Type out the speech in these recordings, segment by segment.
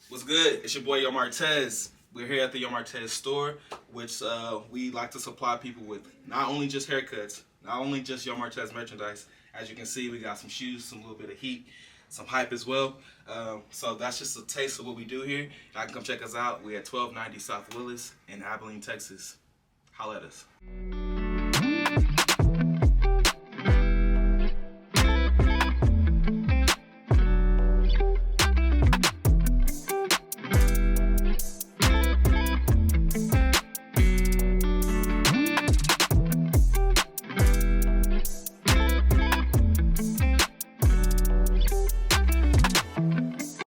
What's good? It's your boy YoMartez. We're here at the YoMartez store, which we like to supply people with not only just haircuts, not only just YoMartez merchandise. As you can see, we got some shoes, some little bit of heat, some hype as well. So that's just a taste of what we do here. Y'all can come check us out. We're at 1290 South Willis in Abilene, Texas. Holla at us.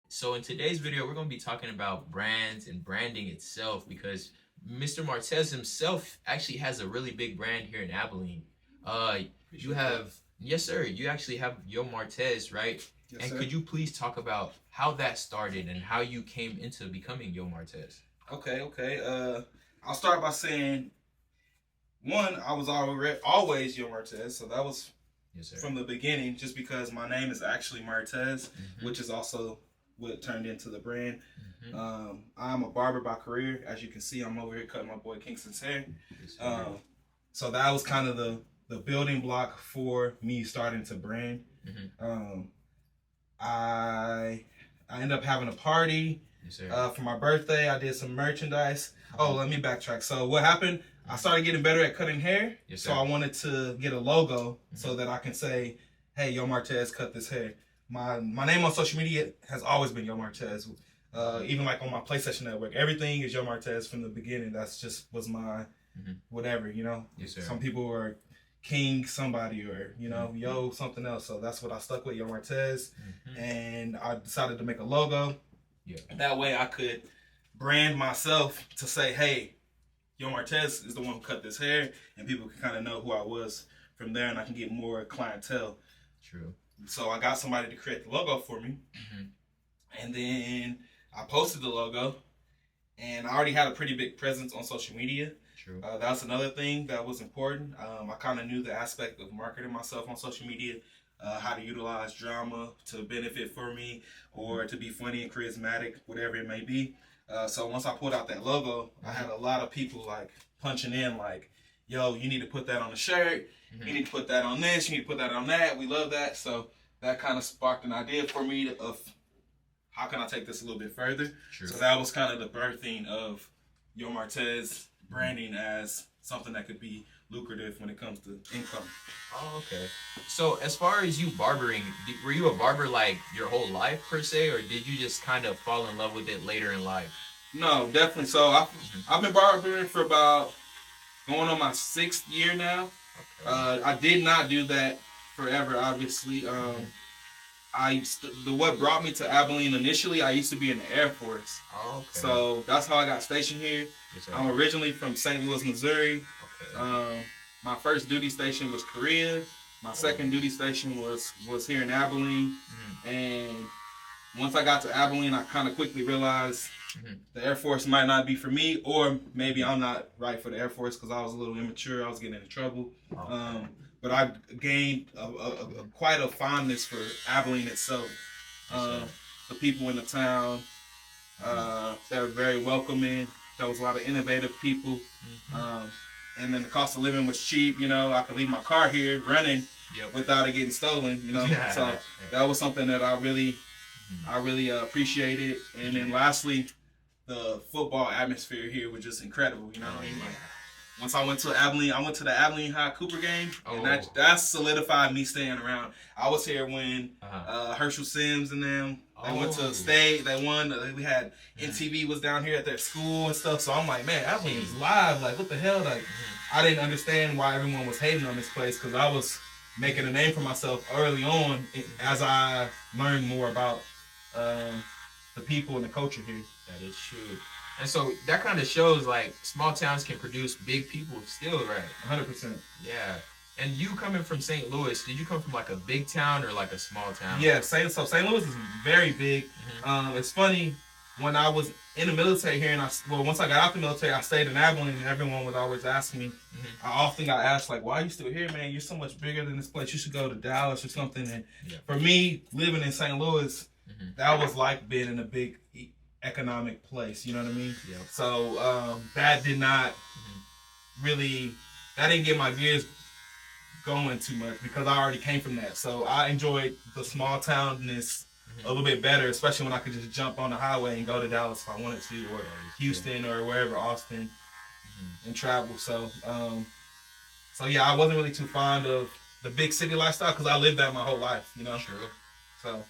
So in today's video, we're going to be talking about brands and branding itself because Mr. Martez himself actually has a really big brand here in Abilene. Yes sir, you actually have YoMartez, right? Yes, and sir. Could you please talk about how that started and how you came into becoming YoMartez? Okay. I'll start by saying, one, I was always YoMartez, so that was from the beginning, just because my name is actually Martez, which is also what turned into the brand. I'm a barber by career. As you can see, I'm over here cutting my boy Kingston's hair. So that was kind of the building block for me starting to brand. I ended up having a party for my birthday. I did some merchandise. Oh, let me backtrack. So what happened? I started getting better at cutting hair. So I wanted to get a logo so that I can say, hey, YoMartez cut this hair. My name on social media has always been YoMartez. Even like on my PlayStation Network, everything is YoMartez from the beginning. That's just was my whatever, you know. Some people are King somebody or, you know, Yo something else. So that's what I stuck with, YoMartez. And I decided to make a logo. That way I could brand myself to say, hey, YoMartez is the one who cut this hair, and people can kind of know who I was from there, and I can get more clientele. True. So I got somebody to create the logo for me, and then I posted the logo, and I already had a pretty big presence on social media. True. That was another thing that was important. I kind of knew the aspect of marketing myself on social media, how to utilize drama to benefit for me or to be funny and charismatic, whatever it may be. So once I pulled out that logo, I had a lot of people like punching in like, yo, you need to put that on the shirt. You need to put that on this. You need to put that on that. We love that. So that kind of sparked an idea for me of how can I take this a little bit further. True. So that was kind of the birthing of YoMartez branding as something that could be lucrative when it comes to income. Oh, okay. So as far as you barbering, were you a barber like your whole life per se, or did you just kind of fall in love with it later in life? No, definitely. So I've been barbering for about going on my 6th year now. I did not do that forever, obviously. What brought me to Abilene initially, I used to be in the Air Force. Oh, okay. So that's how I got stationed here. I'm originally from St. Louis, Missouri. My first duty station was Korea. My second duty station was here in Abilene. And once I got to Abilene, I kind of quickly realized the Air Force might not be for me, or maybe I'm not right for the Air Force because I was a little immature. I was getting into trouble. But I gained quite a fondness for Abilene itself. The people in the town, they were very welcoming. There was a lot of innovative people. And then the cost of living was cheap. You know, I could leave my car here running without it getting stolen. You know, so that was something that I really appreciated. And then lastly, the football atmosphere here was just incredible. You know what I mean? Like, once I went to Abilene, I went to the Abilene High Cooper game, and that solidified me staying around. I was here when Herschel Sims and them, they went to state, they won. We had MTV was down here at their school and stuff. So I'm like, man, Abilene is live. Like, what the hell? Like, I didn't understand why everyone was hating on this place because I was making a name for myself early on as I learned more about the people and the culture here. That is true. And so that kind of shows like small towns can produce big people still, right? 100%. Yeah. And you coming from St. Louis, did you come from like a big town or like a small town? Yeah, St. Louis is very big. It's funny, when I was in the military here, and once I got out the military, I stayed in Abilene, and everyone would always ask me. I often got asked like, "Why are you still here, man? You're so much bigger than this place. You should go to Dallas or something." And for me, living in St. Louis, that was like being in a big economic place. You know what I mean? Yeah. So that did not really, that didn't get my gears going too much because I already came from that. So I enjoyed the small townness a little bit better, especially when I could just jump on the highway and go to Dallas if I wanted to, or Houston or wherever, Austin, and travel. So so yeah, I wasn't really too fond of the big city lifestyle because I lived that my whole life, you know. True. So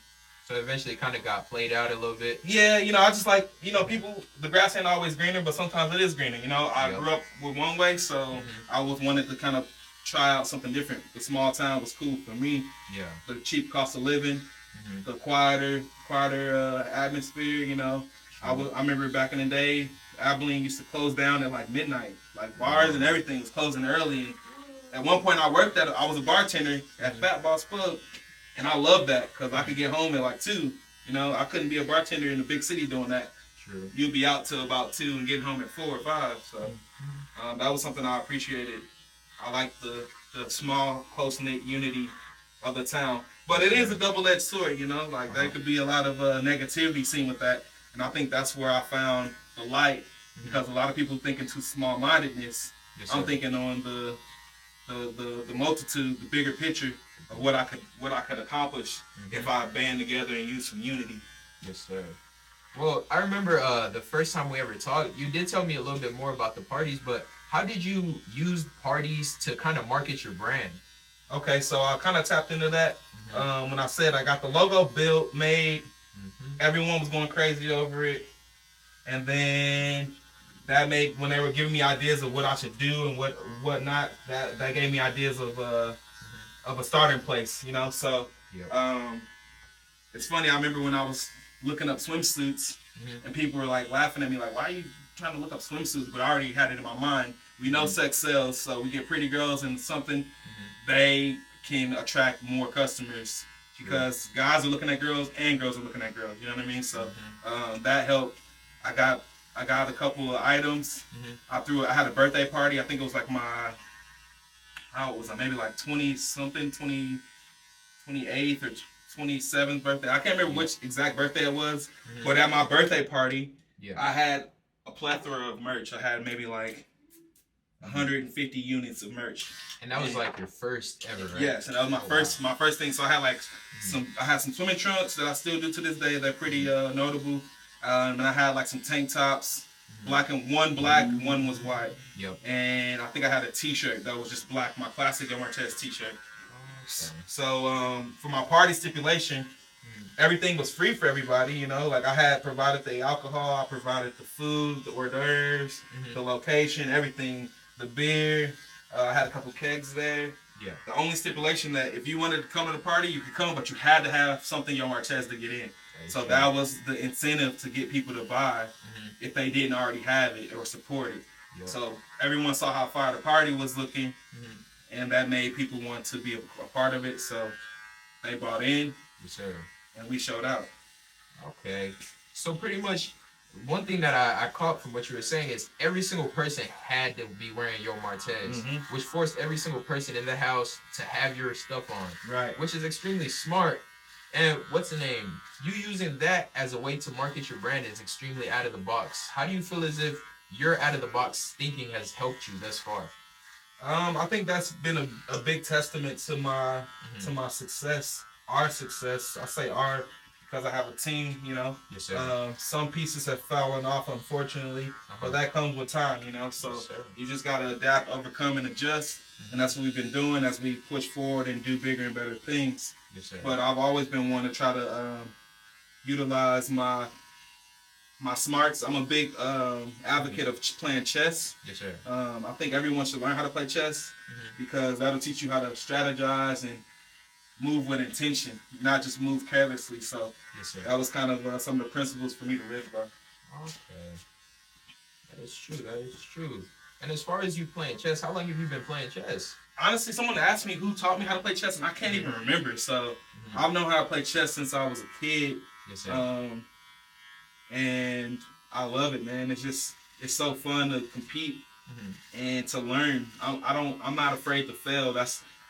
eventually it kind of got played out a little bit. yeah, you know, I just like, you know, people, the grass ain't always greener, but sometimes it is greener. You know, I grew up with one way, so I always wanted to kind of try out something different. The small town was cool for me. Yeah. The cheap cost of living, the quieter atmosphere. You know, I remember back in the day, Abilene used to close down at like midnight, like bars and everything was closing early. And at one point, I was a bartender at Fat Boss Club, and I loved that because I could get home at like 2. You know, I couldn't be a bartender in a big city doing that. True. You'd be out till about 2 and getting home at 4 or 5. So that was something I appreciated. I like the small, close-knit unity of the town. But it is a double-edged sword, you know? Like, there could be a lot of negativity seen with that. And I think that's where I found the light. Because a lot of people think into small-mindedness. I'm thinking on the multitude, the bigger picture of what I could accomplish if I band together and use some unity. Yes, sir. Well, I remember the first time we ever talked, you did tell me a little bit more about the parties, but how did you use parties to kind of market your brand? Okay, so I kind of tapped into that when I said I got the logo built, made. Everyone was going crazy over it. And then that made, when they were giving me ideas of what I should do and what not, that gave me ideas of a starting place, you know? So it's funny, I remember when I was looking up swimsuits and people were like laughing at me like, why are you trying to look up swimsuits? But I already had it in my mind. We know sex sells, so we get pretty girls and something, they can attract more customers because guys are looking at girls and girls are looking at girls, you know what I mean? So that helped. I got a couple of items. I had a birthday party. I think it was like how old was I? Maybe like 20-something, 28th or 27th birthday. I can't remember which exact birthday it was, but at my birthday party, I had a plethora of merch. I had maybe like 150 units of merch. And that was like your first ever, right? Yes, and that was my first thing. So I had like some swimming trunks that I still do to this day. They're pretty notable. And I had like some tank tops, one black, one was white. And I think I had a t-shirt that was just black, my classic YoMartez t-shirt. So for my party stipulation, everything was free for everybody, you know, like I had provided the alcohol, I provided the food, the hors d'oeuvres, the location, everything, the beer, I had a couple kegs there. The only stipulation that if you wanted to come to the party, you could come, but you had to have something YoMartez to get in. So that was the incentive to get people to buy if they didn't already have it or support it. So everyone saw how fire the party was looking, and that made people want to be a part of it. So they bought in, and we showed out. Okay. So pretty much, one thing that I caught from what you were saying is every single person had to be wearing YoMartez, which forced every single person in the house to have your stuff on. Right. Which is extremely smart. And what's the name? You using that as a way to market your brand is extremely out of the box. How do you feel as if your out of the box thinking has helped you thus far? I think that's been a big testament to my success, our success. I say our because I have a team, you know. Some pieces have fallen off, unfortunately, but that comes with time, you know. So you just gotta adapt, overcome, and adjust, and that's what we've been doing as we push forward and do bigger and better things. But I've always been one to try to utilize my smarts. I'm a big advocate of playing chess. I think everyone should learn how to play chess because that'll teach you how to strategize and move with intention, not just move carelessly. So that was kind of some of the principles for me to live by. Okay. That is true. That is true. And as far as you playing chess, how long have you been playing chess? Honestly, someone asked me who taught me how to play chess, and I can't even remember. So I've known how to play chess since I was a kid. And I love it, man. It's so fun to compete and to learn. I'm not afraid to fail.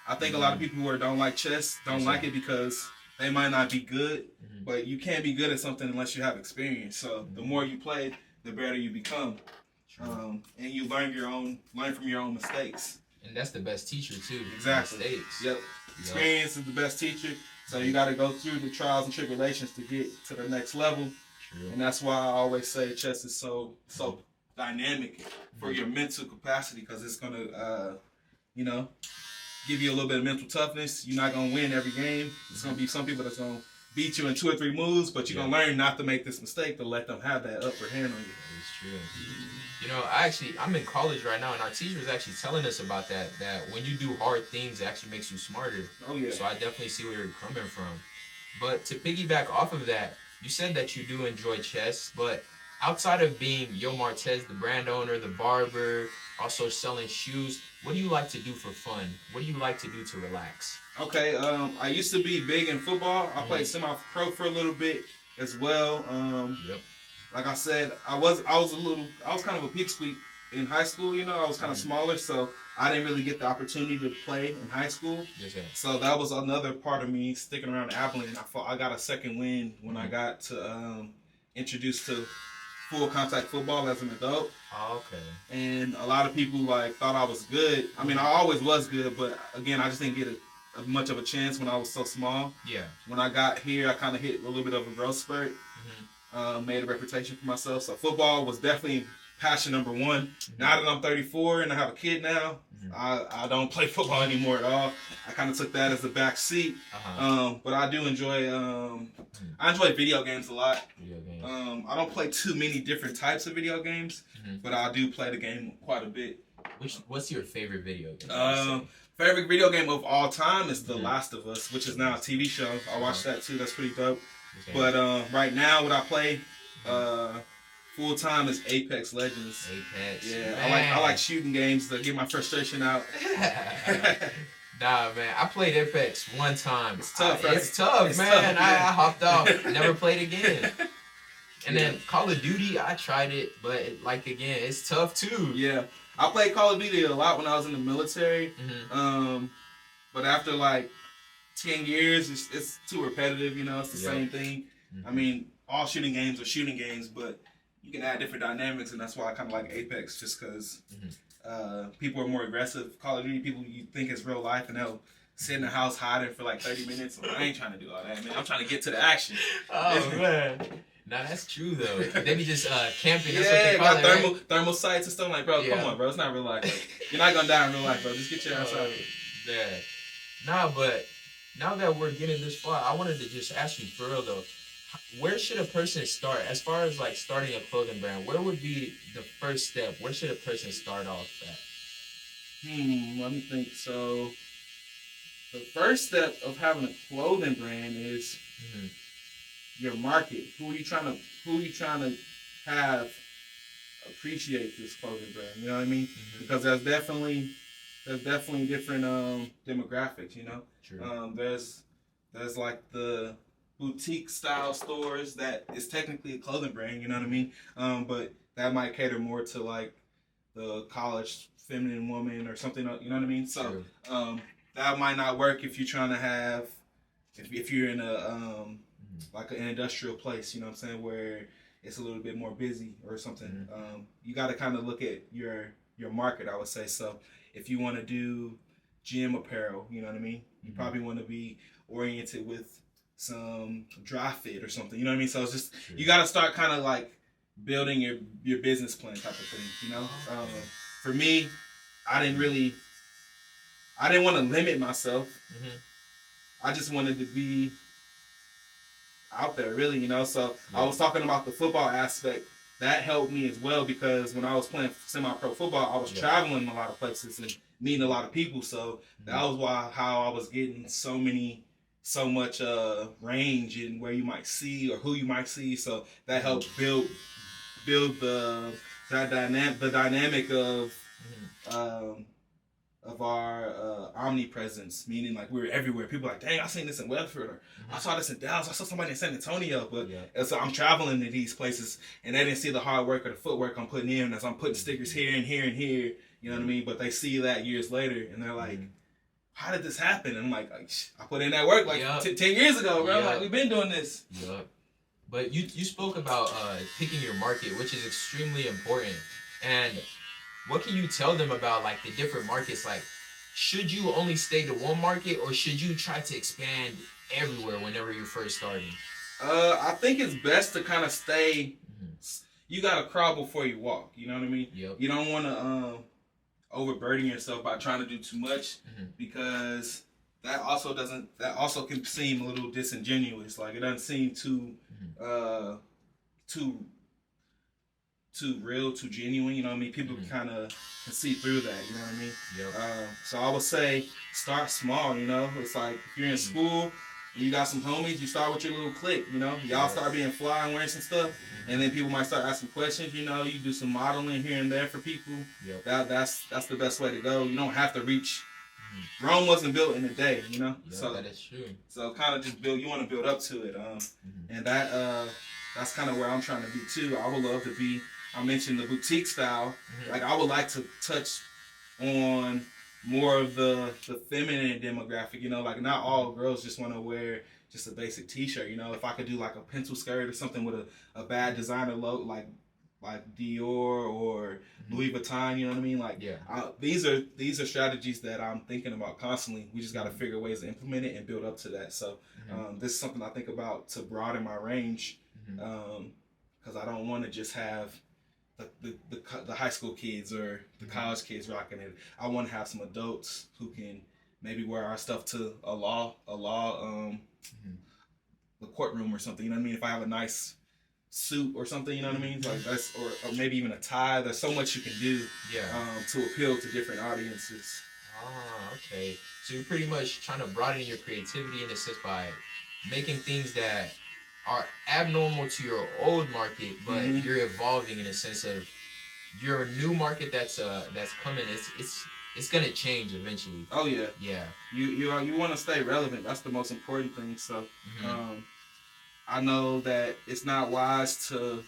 I think a lot of people who don't like chess don't like it because they might not be good, but you can't be good at something unless you have experience. So the more you play, the better you become, and you learn from your own mistakes. And that's the best teacher too. Exactly. Mistakes. Yep. Experience is the best teacher. So you got to go through the trials and tribulations to get to the next level. True. And that's why I always say chess is so dynamic for your mental capacity, because it's gonna, give you a little bit of mental toughness. You're not gonna win every game. It's gonna be some people that's gonna beat you in 2 or 3 moves, but you're gonna learn not to make this mistake, to let them have that upper hand on you. It's true. I'm in college right now, and our teacher was actually telling us about that when you do hard things, it actually makes you smarter. Oh, yeah. So I definitely see where you're coming from. But to piggyback off of that, you said that you do enjoy chess, but outside of being YoMartez, the brand owner, the barber, also selling shoes, what do you like to do for fun? What do you like to do to relax? Okay, I used to be big in football. I played semi-pro for a little bit as well. Like I said, I was kind of a pipsqueak in high school. I was kind of smaller, so I didn't really get the opportunity to play in high school. So that was another part of me sticking around Abilene. I got a second win when I got to introduced to full contact football as an adult. Oh, okay. And a lot of people thought I was good. I mean, I always was good, but again, I just didn't get much of a chance when I was so small. Yeah. When I got here, I kind of hit a little bit of a growth spurt. Made a reputation for myself. So football was definitely passion number one. Now that I'm 34 and I have a kid now, I don't play football anymore at all. I kind of took that as the back seat. But I do enjoy I enjoy video games a lot. I don't play too many different types of video games, but I do play the game quite a bit. What's your favorite video game? Favorite video game of all time is The Last of Us, which is now a TV show. I watched that too. That's pretty dope. But right now, what I play full time is Apex Legends. Yeah, man. I like shooting games to get my frustration out. Nah, man, I played Apex one time. It's tough, right? It's tough, man. Tough, yeah. I hopped off, never played again. And then Call of Duty, I tried it, but again, it's tough too. Yeah, I played Call of Duty a lot when I was in the military. But after 10 years, it's too repetitive. It's the same thing. I mean, all shooting games are shooting games, but you can add different dynamics, and that's why I kind of like Apex, just because people are more aggressive. Call of Duty, people you think it's real life, and they'll sit in the house hiding for 30 minutes. I ain't trying to do all that, man. I'm trying to get to the action. Oh, man. Nah, that's true, though. They be just camping. That's what they call got it, thermal sights and stuff. Bro, come on, bro. It's not real life. You're not going to die in real life, bro. Just get your ass out. Yeah. Nah, but now that we're getting this far, I wanted to just ask you, for real, though, where should a person start? As far as starting a clothing brand, where would be the first step? Where should a person start off at? Let me think. So the first step of having a clothing brand is your market. Who are you trying to have appreciate this clothing brand? You know what I mean? Because there's definitely different demographics. True. There's the boutique style stores that is technically a clothing brand, you know what I mean? But that might cater more to the college feminine woman or something, you know what I mean? So that might not work if you're trying to have, if you're in a an industrial place, you know what I'm saying, where it's a little bit more busy or something. You got to kind of look at your market, I would say. So if you want to do gym apparel, you know what I mean? You probably want to be oriented with some dry fit or something, you know what I mean? So it's just, you got to start kind of building your business plan type of thing, For me, I didn't want to limit myself. I just wanted to be out there, really, So I was talking about the football aspect. That helped me as well, because when I was playing semi-pro football, I was traveling a lot of places and meeting a lot of people. So that was how I was getting so much range in where you might see or who you might see. So that helped build the dynamic of our omnipresence, meaning we were everywhere. People are dang, I seen this in Weatherford, or I saw this in Dallas, I saw somebody in San Antonio. But and so I'm traveling to these places, and they didn't see the hard work or the footwork I'm putting in as I'm putting stickers here and here and here. You know what I mean? But they see that years later, and they're like, how did this happen? And I'm like I put in that work like 10 years ago, bro. Like we've been doing this. Yup. But you spoke about picking your market, which is extremely important. And what can you tell them about like the different markets? Like, should you only stay to one market, or should you try to expand everywhere whenever you're first starting? I think it's best to kind of stay. You gotta crawl before you walk. You know what I mean? Yep. You don't want to overburden yourself by trying to do too much, because that also can seem a little disingenuous. Like it doesn't seem too too real, too genuine. You know what I mean? People kind of can see through that. You know what I mean? Yep. So I would say start small. You know, it's like if you're in school and you got some homies, you start with your little clique. You know, y'all start being fly and wearing some stuff, and then people might start asking questions. You know, you do some modeling here and there for people. Yep. That's the best way to go. You don't have to reach. Rome wasn't built in a day. You know, so that is true. So kind of just build. You want to build up to it. And that's kind of where I'm trying to be too. I would love to be. I mentioned the boutique style. Like I would like to touch on more of the feminine demographic. You know, like not all girls just want to wear just a basic t-shirt. You know, if I could do like a pencil skirt or something with a bad designer logo, like Dior or Louis Vuitton. You know what I mean? Like these are strategies that I'm thinking about constantly. We just got to figure ways to implement it and build up to that. So this is something I think about to broaden my range, because I don't want to just have the high school kids or the college kids rocking it. I want to have some adults who can maybe wear our stuff to the courtroom or something. You know what I mean? If I have a nice suit or something, you know what I mean? Like that's or maybe even a tie. There's so much you can do to appeal to different audiences. Okay. So you're pretty much trying to broaden your creativity in a sense by making things that are abnormal to your old market, but you're evolving in a sense of your new market that's coming. It's gonna change eventually. Oh yeah. Yeah. You want to stay relevant. That's the most important thing. So, I know that it's not wise to.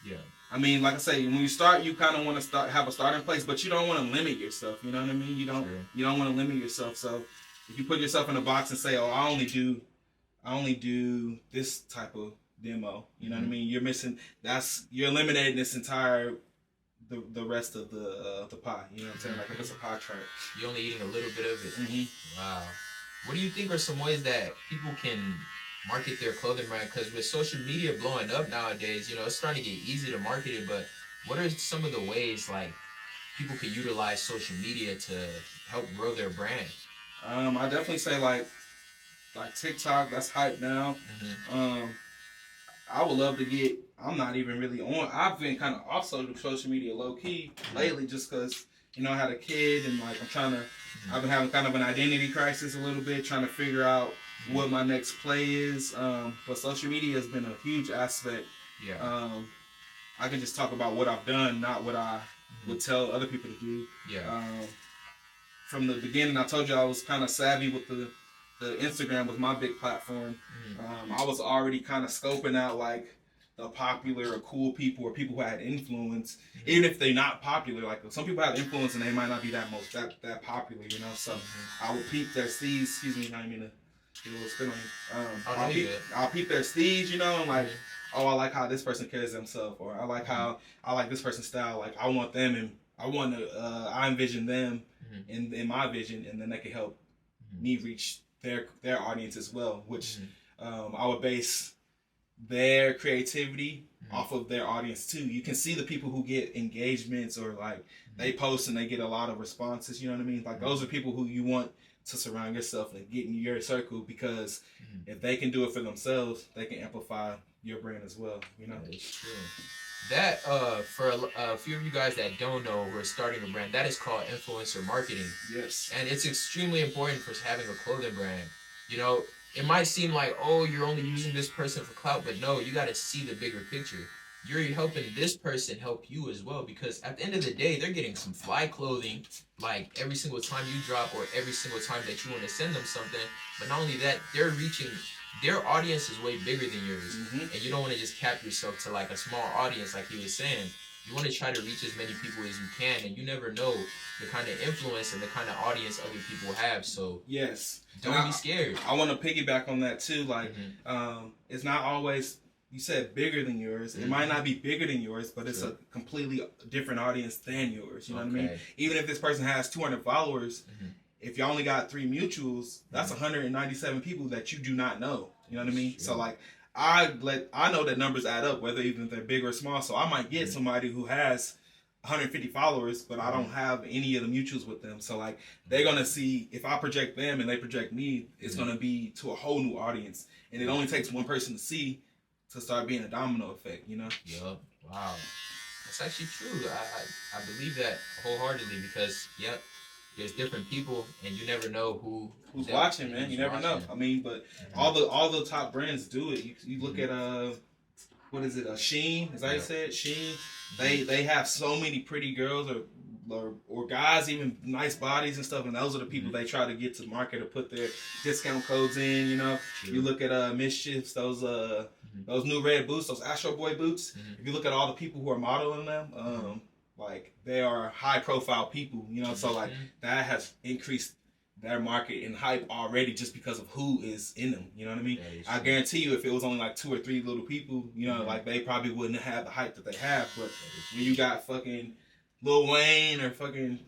Yeah. I mean, like I say, when you start, you kind of want to have a starting place, but you don't want to limit yourself. You know what I mean? You don't want to limit yourself. So, if you put yourself in a box and say, "Oh, I only do this type of demo," you know what I mean? You're eliminating this entire the rest of the pie. You know what I'm saying? Like if it's a pie chart, you're only eating a little bit of it. Wow. What do you think are some ways that people can market their clothing brand? Because with social media blowing up nowadays, you know, it's starting to get easy to market it. But what are some of the ways like people could utilize social media to help grow their brand? I definitely say like TikTok. That's hype now. I would love to get. I'm not even really on. I've been kind of also to social media low key lately, just because you know I had a kid and like I'm trying to. I've been having kind of an identity crisis a little bit, trying to figure out what my next play is. But social media has been a huge aspect. Yeah. I can just talk about what I've done, not what I would tell other people to do. Yeah. From the beginning, I told you I was kind of savvy with the Instagram was my big platform. I was already kind of scoping out like the popular or cool people or people who had influence, even if they're not popular. Like some people have influence and they might not be that popular, you know. So I would peep their steeds. Excuse me, I didn't mean to get a little spin on you. I'll peep their steeds, you know, and like, oh, I like how this person carries themselves, or I like how I like this person's style. Like I want them, and I envision them in my vision, and then they can help me reach their audience as well, which I would base their creativity off of their audience too. You can see the people who get engagements or like they post and they get a lot of responses, you know what I mean? Like those are people who you want to surround yourself and get in your circle, because if they can do it for themselves, they can amplify your brand as well, you know? That is true. That, for a few of you guys that don't know, we're starting a brand. That is called influencer marketing. Yes. And it's extremely important for having a clothing brand. You know, it might seem like, oh, you're only using this person for clout, but no, you got to see the bigger picture. You're helping this person help you as well, because at the end of the day, they're getting some fly clothing, like every single time you drop or every single time that you want to send them something. But not only that, they're reaching. Their audience is way bigger than yours, and you don't want to just cap yourself to like a small audience, like he was saying. you want to try to reach as many people as you can, and you never know the kind of influence and the kind of audience other people have. So yes, don't be scared. I want to piggyback on that too. Like, it's not always. You said bigger than yours. It might not be bigger than yours, but it's a completely different audience than yours. You know what I mean? Even if this person has 200 followers, if you only got 3 mutuals, that's 197 people that you do not know. You know what I mean? So like, I know that numbers add up, whether even if they're big or small. So I might get somebody who has 150 followers, but I don't have any of the mutuals with them. So like, they're gonna see, if I project them and they project me, it's gonna be to a whole new audience, and it only takes one person to see to start being a domino effect, you know? Yup. Wow. That's actually true. I believe that wholeheartedly because, there's different people, and you never know who's watching, man. You never know. I mean, but all the top brands do it. You look at what is it? Shein, as I said, Shein. They have so many pretty girls or guys, even nice bodies and stuff, and those are the people they try to get to market or put their discount codes in. You know, you look at Mischiefs, those new red boots, those Astro Boy boots. If you look at all the people who are modeling them, like, they are high profile people, you know, so like that has increased their market and hype already just because of who is in them, you know what I mean? I guarantee you, if it was only like 2 or 3 little people, you know, like, they probably wouldn't have the hype that they have. But when you got fucking Lil Wayne or fucking,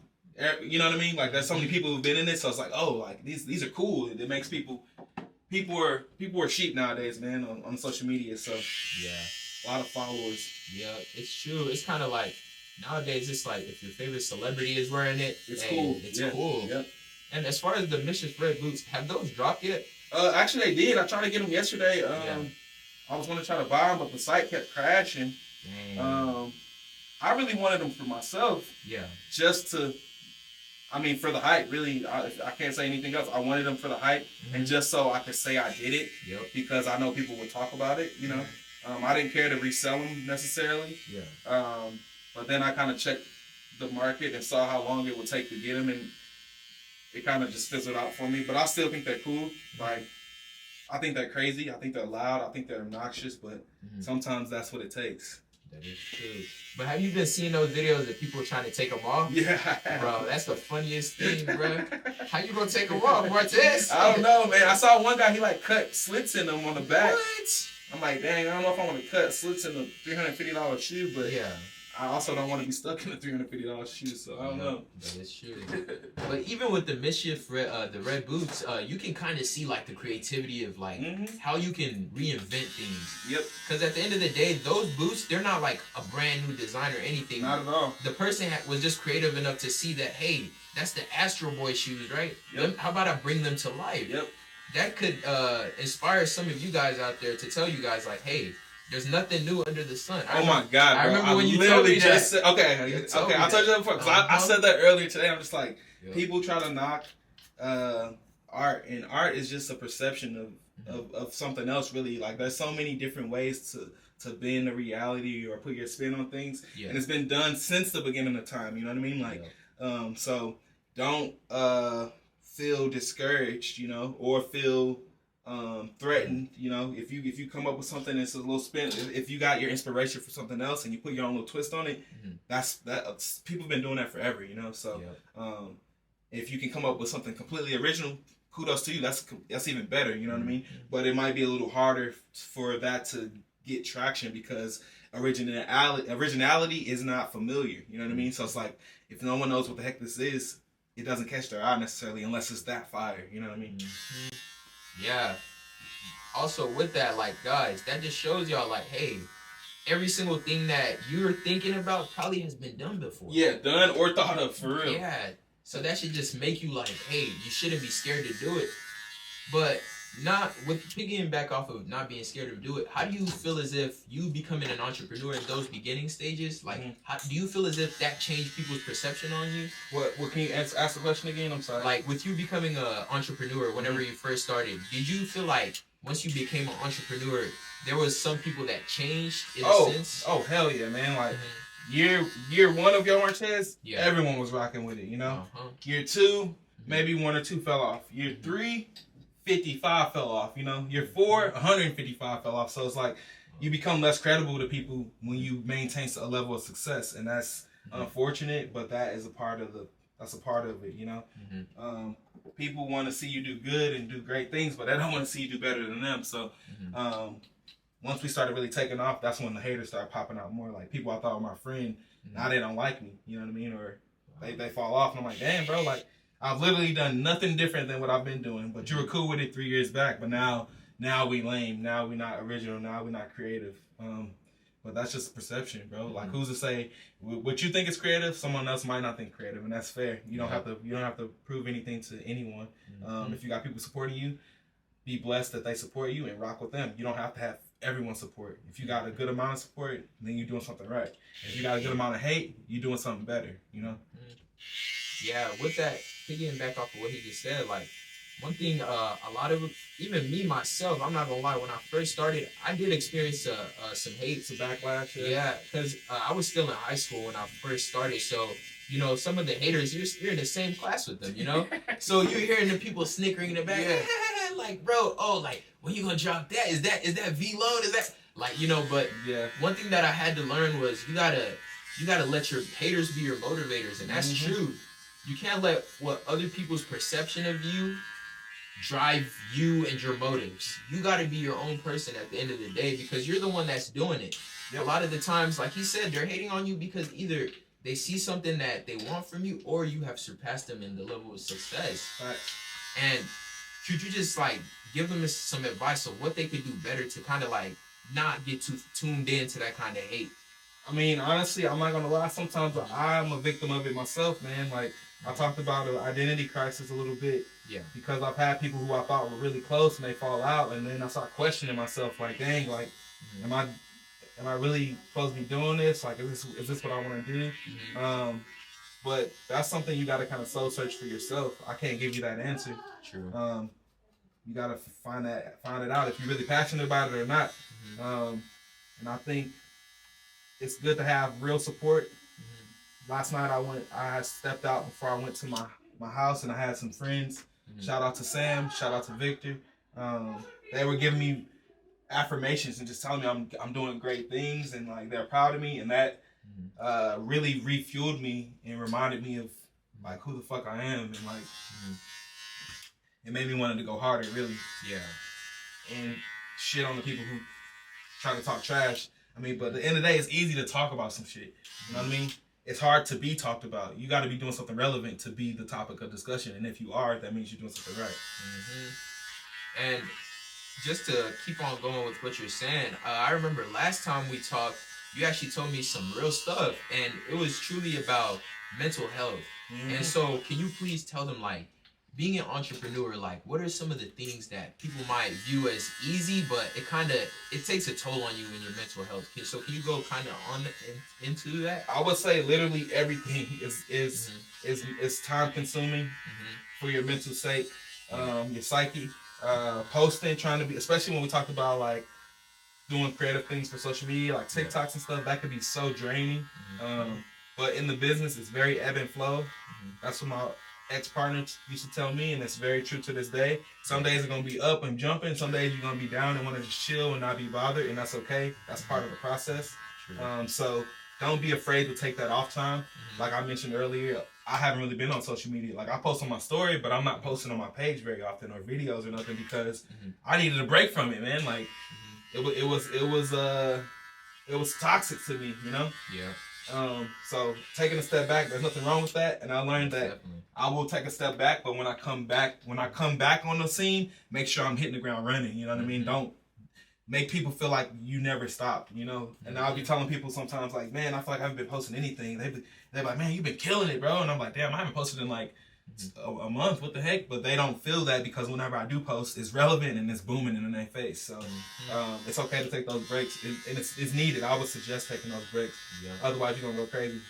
you know what I mean? Like, there's so many people who've been in it, so it's like, oh, like, these are cool. It makes people are sheep nowadays, man, on social media. So a lot of followers. Yeah, it's true. It's kind of like, nowadays, it's like, if your favorite celebrity is wearing it, it's cool. It's cool. Yep. And as far as the Mischief Red Boots, have those dropped yet? Actually, they did. I tried to get them yesterday. I was going to try to buy them, but the site kept crashing. Dang. I really wanted them for myself. Yeah. Just to, I mean, for the hype, really. I can't say anything else. I wanted them for the hype, and just so I could say I did it. Yep. Because I know people would talk about it, you know. I didn't care to resell them necessarily. Yeah. But then I kind of checked the market and saw how long it would take to get them, and it kind of just fizzled out for me. But I still think they're cool. Like, I think they're crazy. I think they're loud. I think they're obnoxious. But sometimes that's what it takes. That is true. But have you been seeing those videos of people trying to take them off? Yeah. Bro, that's the funniest thing, bro. How you gonna take them off, Martez? I don't know, man. I saw one guy, he like cut slits in them on the back. What? I'm like, dang, I don't know if I want to cut slits in the $350 shoe, but I also don't want to be stuck in a $350 shoe, so I don't know. That is true. But even with the Mischief, the red boots, you can kind of see like the creativity of like how you can reinvent things. Yep. Because at the end of the day, those boots, they're not like a brand new design or anything. Not at all. The person was just creative enough to see that, hey, that's the Astro Boy shoes, right? Yep. How about I bring them to life? Yep. That could inspire some of you guys out there to tell you guys like, hey, there's nothing new under the sun. My God, bro. I remember when you told me that. Said, okay, I told you that before. Cause I said that earlier today. I'm just like, people try to knock art, and art is just a perception of something else, really. Like, there's so many different ways to bend a reality or put your spin on things. Yeah. And it's been done since the beginning of time, you know what I mean? Like, so don't feel discouraged, you know, or feel threatened, you know. If you come up with something that's a little spin, if you got your inspiration for something else and you put your own little twist on it, that's people have been doing that forever, you know. So if you can come up with something completely original, kudos to you. That's even better, you know what I mean. But it might be a little harder for that to get traction because originality is not familiar, you know what I mean. So it's like, if no one knows what the heck this is, it doesn't catch their eye necessarily unless it's that fire, you know what I mean. Yeah. Also with that, like, guys, that just shows y'all like, hey, every single thing that you're thinking about probably has been done before. Yeah, done or thought of, for real. Yeah. So that should just make you like, hey, you shouldn't be scared to do it. But not with picking back off of not being scared to do it. How do you feel as if you becoming an entrepreneur in those beginning stages? Like, how do you feel as if that changed people's perception on you? What can you ask the question again? I'm sorry. Like, with you becoming an entrepreneur, whenever you first started, did you feel like once you became an entrepreneur, there was some people that changed in a sense? Oh, hell yeah, man. Like, year one of YoMartez, everyone was rocking with it, you know? Year two, maybe 1 or 2 fell off. Year 3, 55 fell off, you know. Year 4, 155 fell off. So it's like, you become less credible to people when you maintain a level of success, and that's unfortunate, but that is a part of it, you know. People want to see you do good and do great things, but they don't want to see you do better than them. So once we started really taking off, that's when the haters started popping out more. Like, people I thought were my friend, now they don't like me, you know what I mean? Or they fall off, and I'm like, damn, bro, like, I've literally done nothing different than what I've been doing, but you were cool with it 3 years back, but now we lame, now we not original, now we not creative. But that's just perception, bro. Like, who's to say what you think is creative, someone else might not think creative, and that's fair. You don't have to prove anything to anyone. If you got people supporting you, be blessed that they support you and rock with them. You don't have to have everyone's support. If you got a good amount of support, then you're doing something right. If you got a good amount of hate, you're doing something better, you know? Yeah, with that, piggying back off of what he just said, like, one thing, a lot of, even me, myself, I'm not gonna lie, when I first started, I did experience some hate. Some backlash? Yeah, because I was still in high school when I first started, so, you know, some of the haters, you're in the same class with them, you know? So you're hearing the people snickering in the back, like, bro, oh, like, when you gonna drop that? Is that V-Load? Is that, like, you know, but one thing that I had to learn was you gotta let your haters be your motivators, and that's true. You can't let what other people's perception of you drive you and your motives. You got to be your own person at the end of the day, because you're the one that's doing it. A lot of the times, like he said, they're hating on you because either they see something that they want from you, or you have surpassed them in the level of success. And should you just, like, give them some advice of what they could do better to kind of, like, not get too tuned into that kind of hate? I mean, honestly, I'm not gonna lie. Sometimes I'm a victim of it myself, man. Like, I talked about an identity crisis a little bit. Yeah. Because I've had people who I thought were really close and they fall out, and then I start questioning myself, like, dang, like, am I really supposed to be doing this? Like, is this what I want to do? But that's something you got to kind of soul search for yourself. I can't give you that answer. True. You got to find it out if you're really passionate about it or not. And I think it's good to have real support. Last night I had stepped out before I went to my house, and I had some friends. Shout out to Sam, shout out to Victor. They were giving me affirmations and just telling me I'm doing great things, and, like, they're proud of me, and that really refueled me and reminded me of, like, who the fuck I am, and, like, it made me want to go harder, really. Yeah. And shit on the people who try to talk trash. I mean, but at the end of the day, it's easy to talk about some shit. You know what I mean? It's hard to be talked about. You got to be doing something relevant to be the topic of discussion. And if you are, that means you're doing something right. And just to keep on going with what you're saying, I remember last time we talked, you actually told me some real stuff. And it was truly about mental health. And so can you please tell them, like, being an entrepreneur, like, what are some of the things that people might view as easy, but it takes a toll on you and your mental health? So can you go kind of into that? I would say literally everything is time consuming for your mental state, your psyche. Posting, trying to be, especially when we talked about, like, doing creative things for social media, like TikToks and stuff, that could be so draining. But in the business, it's very ebb and flow. That's what my ex-partner used to tell me, and it's very true to this day. Some days are going to be up and jumping. Some days you're going to be down and want to just chill and not be bothered, and that's okay. That's part of the process. So don't be afraid to take that off time. Like I mentioned earlier, I haven't really been on social media. Like, I post on my story, but I'm not posting on my page very often or videos or nothing, because I needed a break from it, man. Like, it was toxic to me, you know? Yeah. So taking a step back, there's nothing wrong with that. And I learned that I will take a step back, but when I come back on the scene, make sure I'm hitting the ground running. You know what I mean? Don't make people feel like you never stop, you know? And I'll be telling people sometimes, like, man, I feel like I haven't been posting anything. They're like, man, you've been killing it, bro. And I'm like, damn, I haven't posted in like a month. What the heck? But they don't feel that, because whenever I do post, it's relevant and it's booming in their face. So it's okay to take those breaks, and it's needed. I would suggest taking those breaks. Otherwise, you're gonna go crazy.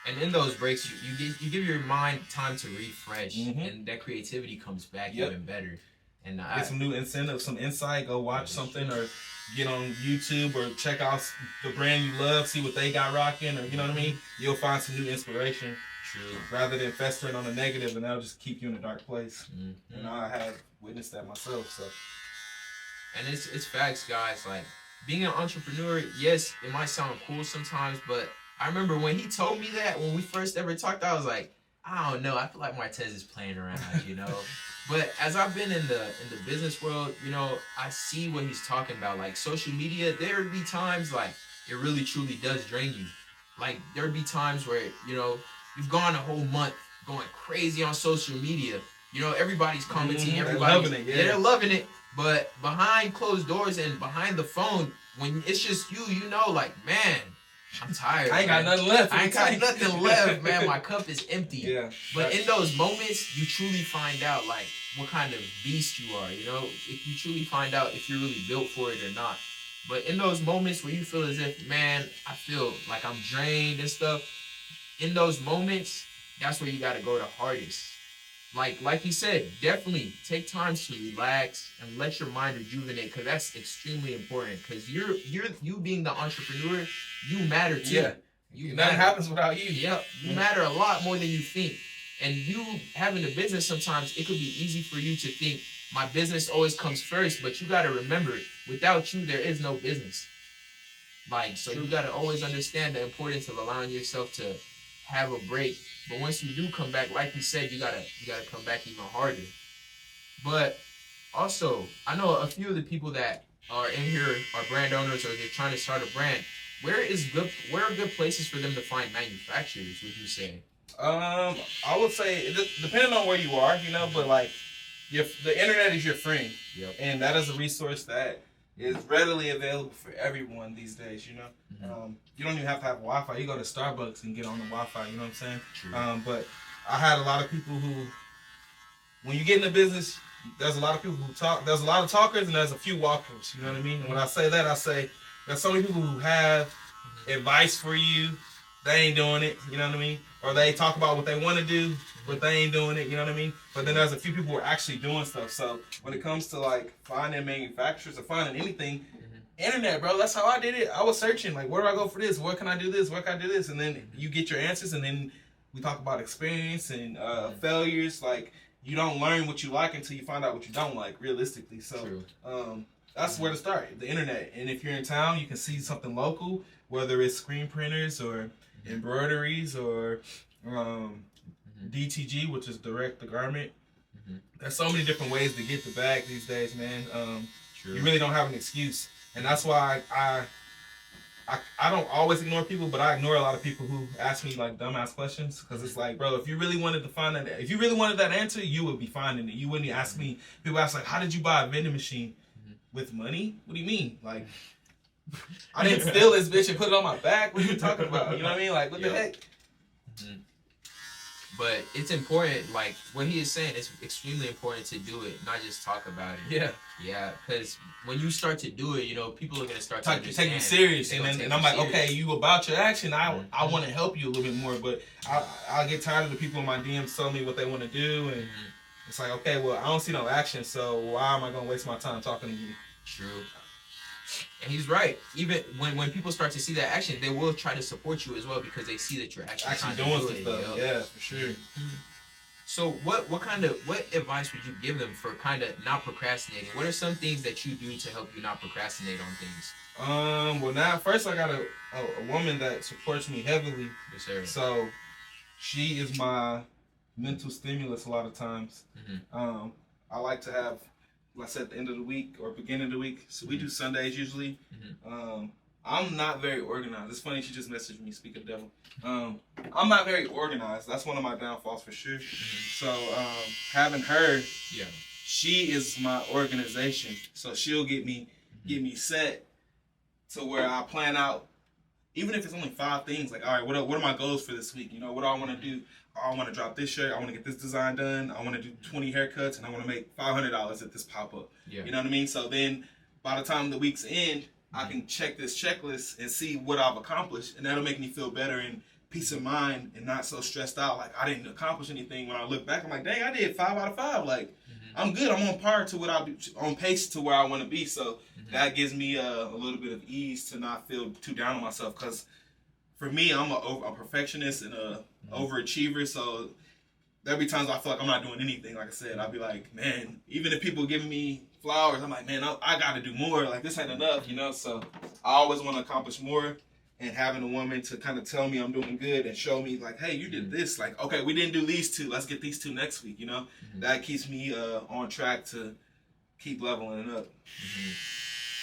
And in those breaks, you give your mind time to refresh, and that creativity comes back even better. And get some new some insight. Go watch something, or get on YouTube, or check out the brand you love, see what they got rocking, or, you know what I mean? You'll find some new inspiration. True. Rather than festering on the negative, and that'll just keep you in a dark place. And I have witnessed that myself. So And it's facts, guys. Like, being an entrepreneur, yes, it might sound cool sometimes, but I remember when he told me that, when we first ever talked, I was like, I don't know. I feel like Martez is playing around, you know. But as I've been in the business world, you know, I see what he's talking about. Like, social media, there would be times like it really truly does drain you. Like, there would be times where, you know, you've gone a whole month going crazy on social media. You know, everybody's commenting, everybody's loving it, they're loving it. But behind closed doors and behind the phone, when it's just you, you know, like, man, I'm tired. I ain't got nothing left. I ain't got nothing left, man. My cup is empty. Yeah. But in those moments, you truly find out, like, what kind of beast you are, you know? If you truly find out if you're really built for it or not. But in those moments where you feel as if, man, I feel like I'm drained and stuff, in those moments, that's where you got to go the hardest. Like he said, definitely take time to relax and let your mind rejuvenate, because that's extremely important. Because you being the entrepreneur, you matter too. Yeah. Nothing happens without you. Yep. You matter a lot more than you think. And you having a business, sometimes it could be easy for you to think my business always comes first, but you got to remember, without you, there is no business. Like, so you got to always understand the importance of allowing yourself to have a break. But once you do come back, like you said, you gotta come back even harder. But also, I know a few of the people that are in here are brand owners, or they're trying to start a brand. Where are good places for them to find manufacturers, would you say? I would say, depending on where you are, you know, but like, the internet is your friend. Yep. And that is a resource that is readily available for everyone these days, you know. Mm-hmm. You don't even have to have Wi-Fi. You go to Starbucks and get on the Wi-Fi, you know what I'm saying? True. But I had a lot of people who, when you get in the business, there's a lot of people who talk. There's a lot of talkers and there's a few walkers, you know what I mean? And when I say that, I say there's so many people who have advice for you. They ain't doing it, you know what I mean? Or they talk about what they want to do, but they ain't doing it, you know what I mean? But then there's a few people who are actually doing stuff. So when it comes to like finding manufacturers or finding anything, internet, bro, that's how I did it. I was searching, like, where do I go for this? Where can I do this? Where can I do this? And then you get your answers, and then we talk about experience and failures. Like, you don't learn what you like until you find out what you don't like, realistically. So that's where to start, the internet. And if you're in town, you can see something local, whether it's screen printers or embroideries or DTG, which is direct to garment. There's so many different ways to get the bag these days, man. You really don't have an excuse. And that's why I don't always ignore people, but I ignore a lot of people who ask me like dumbass questions, because it's like, bro, if you really wanted to find that, if you really wanted that answer, you would be finding it. You wouldn't ask me. People ask like, how did you buy a vending machine? With money? What do you mean? Like, I didn't steal this bitch and put it on my back. What are you talking about? You know what I mean? Like, what the heck? But it's important, like what he is saying, it's extremely important to do it, not just talk about it. Yeah, because when you start to do it, you know, people are gonna start to take you serious, and I'm like, okay, you about your action. I want to help you a little bit more, but I get tired of the people in my DMs telling me what they want to do, and it's like, okay, well, I don't see no action, so why am I gonna waste my time talking to you? True. And he's right. Even when people start to see that action, they will try to support you as well, because they see that you're actually doing some stuff. Yeah, for sure. So what advice would you give them for kind of not procrastinating? What are some things that you do to help you not procrastinate on things? Well, now first I got a woman that supports me heavily. Yes, sir. So she is my mental stimulus a lot of times. I like to have, like I said, at the end of the week or beginning of the week. So we do Sundays usually. I'm not very organized. It's funny, she just messaged me, speak of the devil. I'm not very organized. That's one of my downfalls for sure. So having her, she is my organization. So she'll get me set to where I plan out, even if it's only 5 things. Like, all right, what are my goals for this week? You know, what do I want to do? I want to drop this shirt. I want to get this design done. I want to do 20 haircuts, and I want to make $500 at this pop-up. You know what I mean? So then by the time the week's end, I can check this checklist and see what I've accomplished, and that'll make me feel better and peace of mind and not so stressed out like I didn't accomplish anything. When I look back, I'm like, dang, I did 5 out of 5. Like, I'm good. I'm on par to what I'll be, on pace to where I want to be. So that gives me a little bit of ease to not feel too down on myself, because for me, I'm a perfectionist and a overachiever. So there'll be times I feel like I'm not doing anything. Like I said, I'll be like, man, even if people giving me flowers. I'm like, man, I got to do more. Like, this ain't enough, you know? So I always want to accomplish more. And having a woman to kind of tell me I'm doing good and show me, like, hey, you did this. Like, okay, we didn't do these two. Let's get these two next week, you know? That keeps me on track to keep leveling up.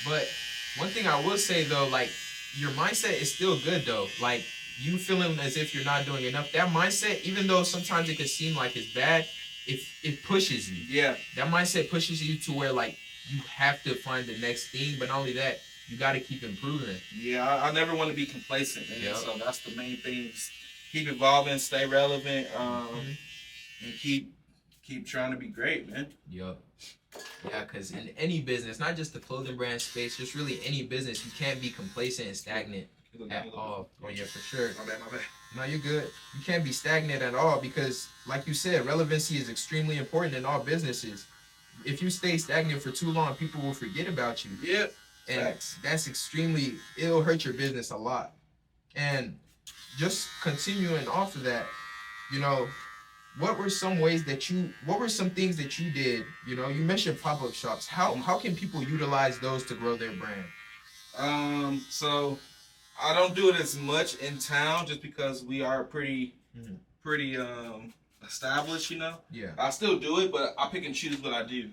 But one thing I will say, though, like, your mindset is still good, though. Like, you feeling as if you're not doing enough. That mindset, even though sometimes it could seem like it's bad, it pushes you. Yeah. That mindset pushes you to where, like, you have to find the next thing. But not only that, you got to keep improving. Yeah, I never want to be complacent, man. Yep. So that's the main thing. Just keep evolving, stay relevant, and keep trying to be great, man. Yep. Yeah, because in any business, not just the clothing brand space, just really any business, you can't be complacent and stagnant at all. Oh, yeah, for sure. My bad. No, you're good. You can't be stagnant at all because, like you said, relevancy is extremely important in all businesses. If you stay stagnant for too long, people will forget about you. Yep. And that's it'll hurt your business a lot. And just continuing off of that, you know, what were some things that you did? You know, you mentioned pop-up shops. How can people utilize those to grow their brand? So I don't do it as much in town just because we are pretty established, you know. Yeah. I still do it, but I pick and choose what I do,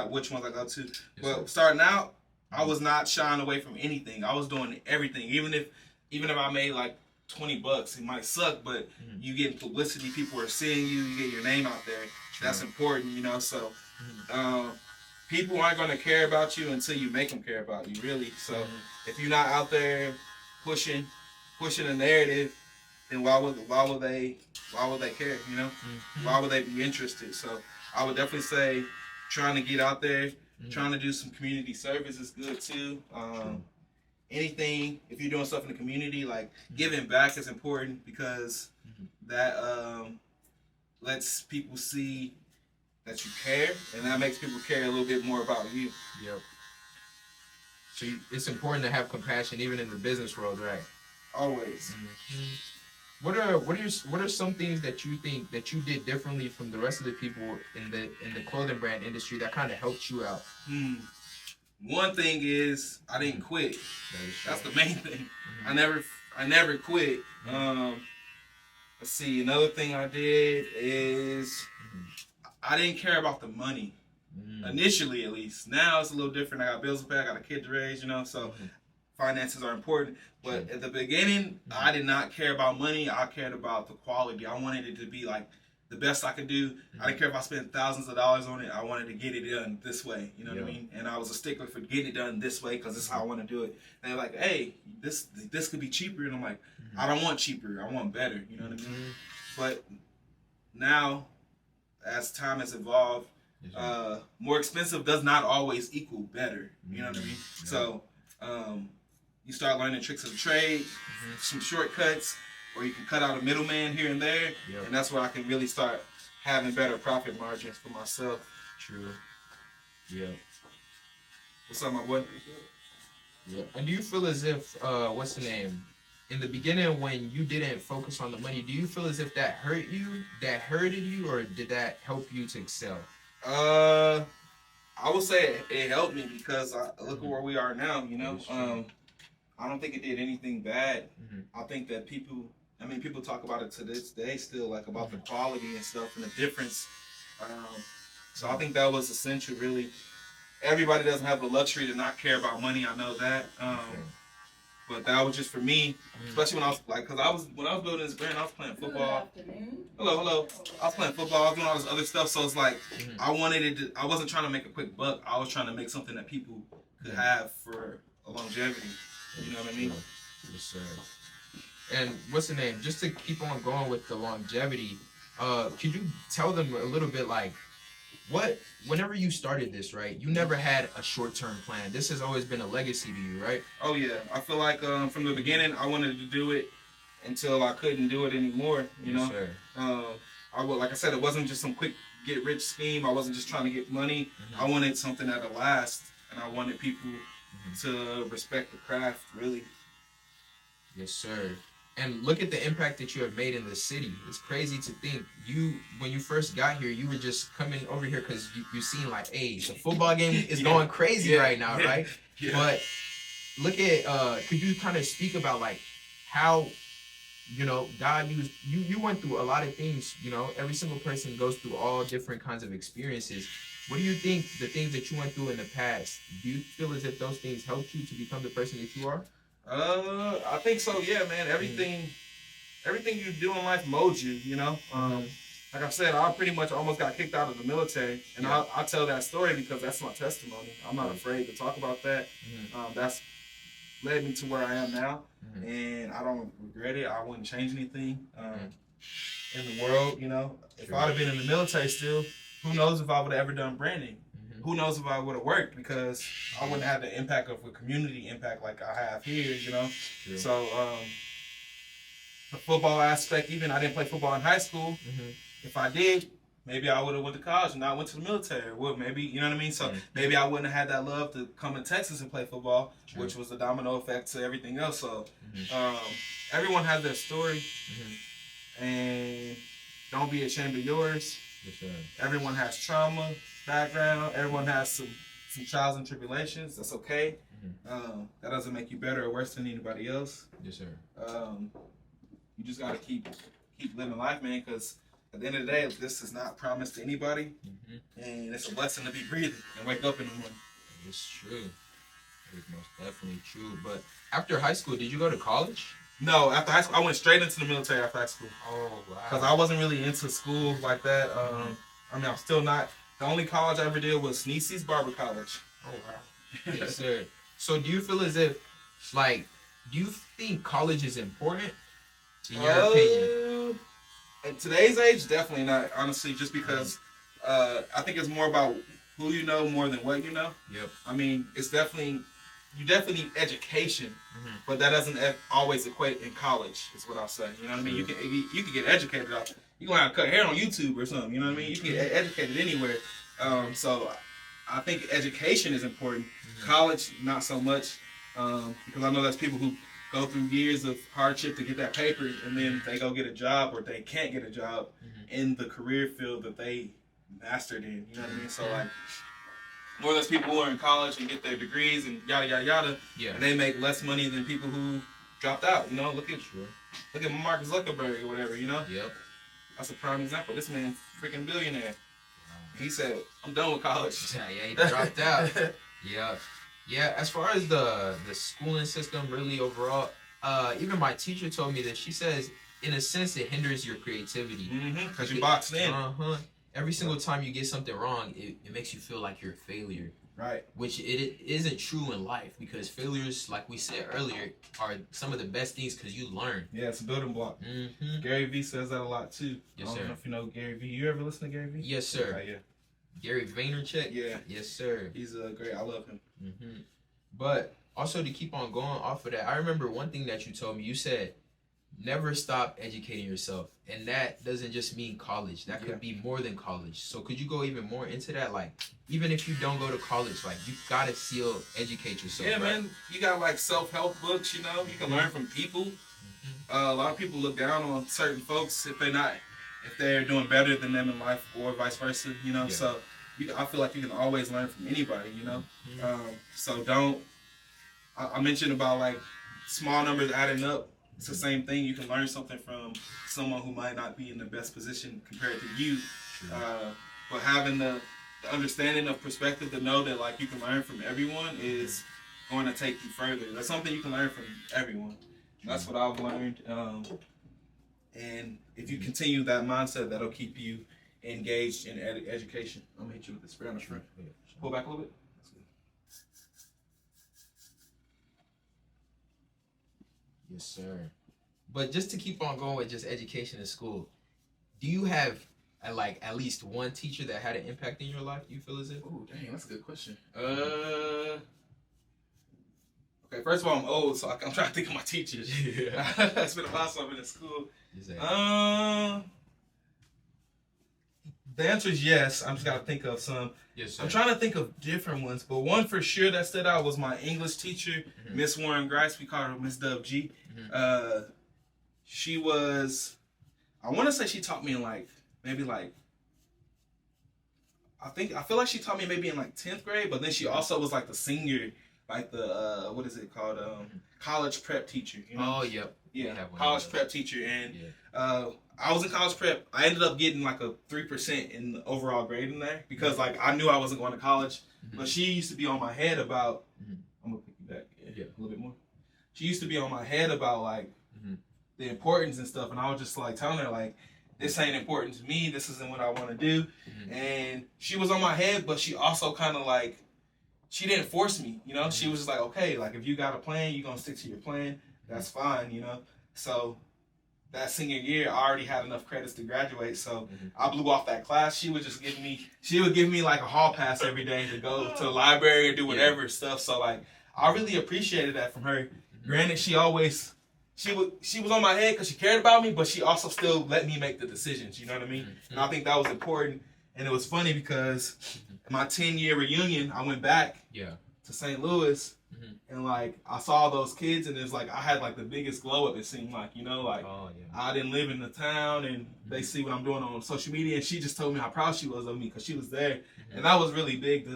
which ones I go to. But starting out, I was not shying away from anything. I was doing everything, even if I made like $20, it might suck, but you get publicity. People are seeing you. You get your name out there. That's important, you know. So people aren't going to care about you until you make them care about you, really. So if you're not out there pushing a narrative, then why would they care? You know, why would they be interested? So I would definitely say trying to get out there. Trying to do some community service is good too. Anything, if you're doing stuff in the community, like giving back is important because that lets people see that you care, and that makes people care a little bit more about you. Yep. So it's important to have compassion even in the business world, right? Always. What are some things that you think that you did differently from the rest of the people in the clothing brand industry that kind of helped you out? One thing is I didn't quit. That's the main thing. I never quit. Let's see. Another thing I did is I didn't care about the money initially, at least. Now it's a little different. I got bills to pay. I got a kid to raise. You know, so. Finances are important, but at the beginning, I did not care about money. I cared about the quality. I wanted it to be like the best I could do. I didn't care if I spent thousands of dollars on it. I wanted to get it done this way. You know what I mean? And I was a stickler for getting it done this way because this is how I want to do it. And they're like, hey, this could be cheaper. And I'm like, I don't want cheaper. I want better. You know what I mean? But now, as time has evolved, more expensive does not always equal better. You know what I mean? So, you start learning tricks of the trade, some shortcuts, or you can cut out a middleman here and there, and that's where I can really start having better profit margins for myself. True. Yeah. What's up, my boy? Yeah. And do you feel as if, what's the name? In the beginning, when you didn't focus on the money, do you feel as if that hurted you, or did that help you to excel? I would say it helped me because look at where we are now, you know. I don't think it did anything bad. I think that people talk about it to this day still, like about the quality and stuff and the difference. So I think that was essential, really. Everybody doesn't have the luxury to not care about money. I know that. But that was just for me, especially when I was when I was building this brand, I was playing football. Hello. I was playing football. I was doing all this other stuff. So it's like I wasn't trying to make a quick buck. I was trying to make something that people could have for a longevity. You know what I mean? Yes, sir. And what's the name? Just to keep on going with the longevity, could you tell them a little bit like whenever you started this, right? You never had a short-term plan. This has always been a legacy to you, right? Oh yeah. I feel like from the beginning, I wanted to do it until I couldn't do it anymore. You know? Sir. Like I said, it wasn't just some quick get-rich scheme. I wasn't just trying to get money. I wanted something that'll last, and I wanted people to respect the craft, really. Yes, sir. And look at the impact that you have made in the city. It's crazy to think when you first got here, you were just coming over here because you seen like, hey, the football game is going crazy right now, right? Yeah. But look at, could you kind of speak about like how, God used, you went through a lot of things, every single person goes through all different kinds of experiences. What do you think the things that you went through in the past, do you feel as if those things helped you to become the person that you are? I think so. Yeah, man. Everything you do in life molds you. Like I said, I pretty much almost got kicked out of the military, and I'll tell that story because that's my testimony. I'm not afraid to talk about that. That's led me to where I am now, and I don't regret it. I wouldn't change anything in the world. If I'd have been in the military still, who knows if I would have ever done branding. Who knows if I would have worked, because I wouldn't have the impact of a community impact like I have here, True. So the football aspect, even I didn't play football in high school. If I did, maybe I would have went to college and not went to the military. Well, maybe, you know what I mean? So maybe I wouldn't have had that love to come to Texas and play football, True. Which was a domino effect to everything else. So everyone has their story, and don't be ashamed of yours. Yes, sir. Everyone has trauma, background. Everyone has some trials and tribulations. That's okay. That doesn't make you better or worse than anybody else. Yes, sir. You just gotta keep living life, man. Because at the end of the day, this is not promised to anybody, and it's a blessing to be breathing and wake up in the morning. It's true. It's most definitely true. But after high school, did you go to college? No, after high school, I went straight into the military after high school. Oh, wow. Because I wasn't really into school like that. I'm still not. The only college I ever did was Sneezy's Barber College. Oh, wow. Yes, sir. So do you feel as if, do you think college is important, in your opinion? At today's age, definitely not, honestly, just because I think it's more about who you know more than what you know. Yep. I mean, you definitely need education, but that doesn't always equate in college, is what I'll say. You know what I mean? You can get educated. You're going to have to cut hair on YouTube or something. You know what I mean? You can get educated anywhere. So I think education is important. College, not so much, because I know there's people who go through years of hardship to get that paper, and then they go get a job, or they can't get a job in the career field that they mastered in. You know what I mean? So more or less people who are in college and get their degrees and yada yada yada, and they make less money than people who dropped out. Look at Mark Zuckerberg or whatever. Yep. That's a prime example. This man's freaking billionaire. He said, "I'm done with college." Yeah, he dropped out. Yeah. As far as the schooling system, really overall, even my teacher told me that she says, in a sense, it hinders your creativity. Because you're boxed in. Every single time you get something wrong, it makes you feel like you're a failure. Right. Which it isn't true in life, because failures, like we said earlier, are some of the best things because you learn. Yeah, it's a building block. Gary Vee says that a lot too. Yes, sir. I don't know if you know Gary Vee. You ever listen to Gary Vee? Yes, sir. Yeah. Gary Vaynerchuk? Yeah. Yes, sir. He's great. I love him. But also, to keep on going off of that, I remember one thing that you told me. You said, never stop educating yourself. And that doesn't just mean college. That could be more than college. So could you go even more into that? Even if you don't go to college, you gotta still educate yourself. Yeah, right? Man. You got self-help books, you can learn from people. A lot of people look down on certain folks if they're doing better than them in life, or vice versa, So I feel like you can always learn from anybody, So don't, I mentioned about small numbers adding up. It's the same thing. You can learn something from someone who might not be in the best position compared to you. But having the understanding of perspective to know that you can learn from everyone is going to take you further. That's something you can learn from everyone. That's what I've learned. And if you continue that mindset, that'll keep you engaged in education. I'm going to hit you with the spray on the front. Pull back a little bit. Yes, sir. But just to keep on going with just education in school, do you have at least one teacher that had an impact in your life, you feel as if? Oh, dang, that's a good question. Okay, first of all, I'm old, so I'm trying to think of my teachers. It's been a while since I've been in school. The answer is yes. I'm just got to think of some. Yes, sir. I'm trying to think of different ones, but one for sure that stood out was my English teacher, Miss Warren Grice. We called her Miss Dub G. she was, I want to say she taught me in like, maybe like, I feel like she taught me maybe in like 10th grade, but then she also was like the senior, like the, what is it called? College prep teacher, you know? Oh, yep. Yeah, college prep teacher. And I was in college prep. I ended up getting like a 3% in the overall grade in there because like I knew I wasn't going to college. But she used to be on my head about, I'm going to pick you back a little bit more. She used to be on my head about like the importance and stuff. And I was just like telling her like, this ain't important to me. This isn't what I want to do. And she was on my head, but she also kind of like, she didn't force me, you know? She was just like, okay, like if you got a plan, you're going to stick to your plan. That's fine, you know? So that senior year, I already had enough credits to graduate. So I blew off that class. She would give me like a hall pass every day to go to the library or do whatever stuff. So like, I really appreciated that from her. Granted, she was on my head because she cared about me, but she also still let me make the decisions. You know what I mean? And I think that was important. And it was funny because my 10-year reunion, I went back to St. Louis, and like I saw those kids, and it's like I had like the biggest glow up. It seemed like, you know, like I didn't live in the town, and they see what I'm doing on social media, and she just told me how proud she was of me because she was there, and that was really big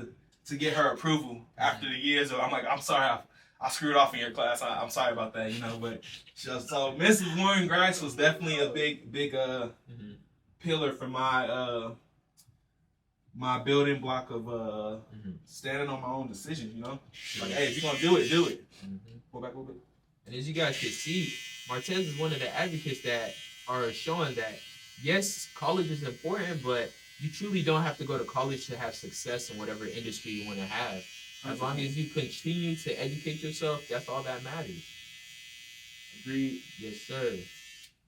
to get her approval after the years. I'm like, I'm sorry, I screwed off in your class. I'm sorry about that, you know. But so Mrs. Warren Grice was definitely a big pillar for my my building block of standing on my own decisions, you know? Like, hey, if you're going to do it, do it. Go back a little bit. And as you guys can see, Martez is one of the advocates that are showing that, yes, college is important, but you truly don't have to go to college to have success in whatever industry you want to have. As long as you continue to educate yourself, that's all that matters. Agreed. Yes, sir.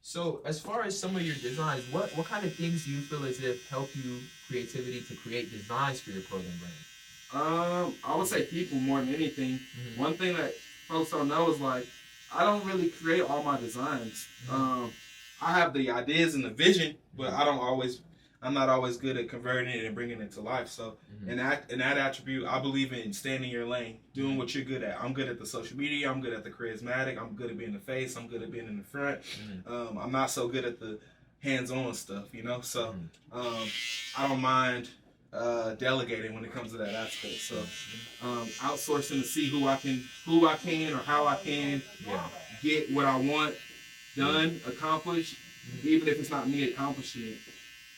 So, as far as some of your designs, what kind of things do you feel as if help you creativity to create designs for your clothing brand? I would say people more than anything. One thing that folks don't know is like I don't really create all my designs. I have the ideas and the vision, but I'm not always good at converting it and bringing it to life. So in that attribute, I believe in staying in your lane, doing what you're good at. I'm good at the social media. I'm good at the charismatic. I'm good at being the face. I'm good at being in the front. I'm not so good at the hands-on stuff, you know. So I don't mind delegating when it comes to that aspect. So outsourcing to see who I can or how I can get what I want done, accomplished, even if it's not me accomplishing it.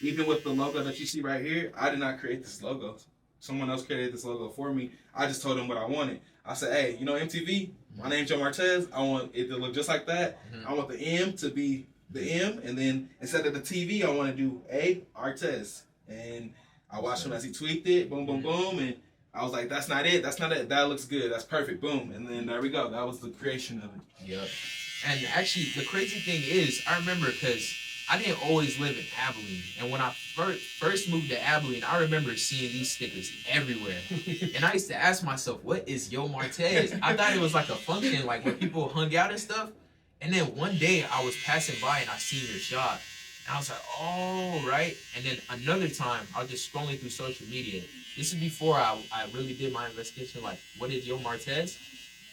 Even with the logo that you see right here, I did not create this logo. Someone else created this logo for me. I just told them what I wanted. I said, hey, you know MTV? My name's YoMartez. I want it to look just like that. I want the M to be the M, and then instead of the TV, I want to do YoMartez. And I watched him as he tweaked it, boom, boom, boom, and I was like, that's not it. That's not it. That looks good. That's perfect. Boom. And then there we go. That was the creation of it. Yep. And actually, the crazy thing is, I remember because I didn't always live in Abilene. And when I first moved to Abilene, I remember seeing these stickers everywhere. And I used to ask myself, what is YoMartez? I thought it was like a function, like where people hung out and stuff. And then one day I was passing by and I seen your shop. And I was like, oh, right. And then another time, I was just scrolling through social media. This is before I really did my investigation, like, what is YoMartez?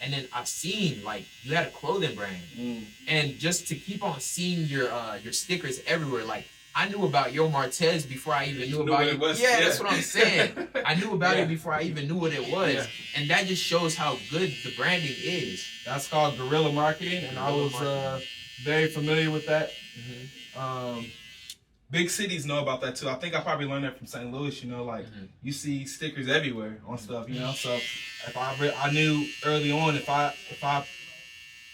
And then I've seen, like, you had a clothing brand. And just to keep on seeing your stickers everywhere, like, I knew about YoMartez before I even knew about it. Yeah, that's what I'm saying. I knew about it before I even knew what it was. Yeah. And that just shows how good the branding is. That's called guerrilla marketing, and I was very familiar with that. Big cities know about that too. I think I probably learned that from St. Louis, you know, like you see stickers everywhere on stuff, you know. So if I knew early on if I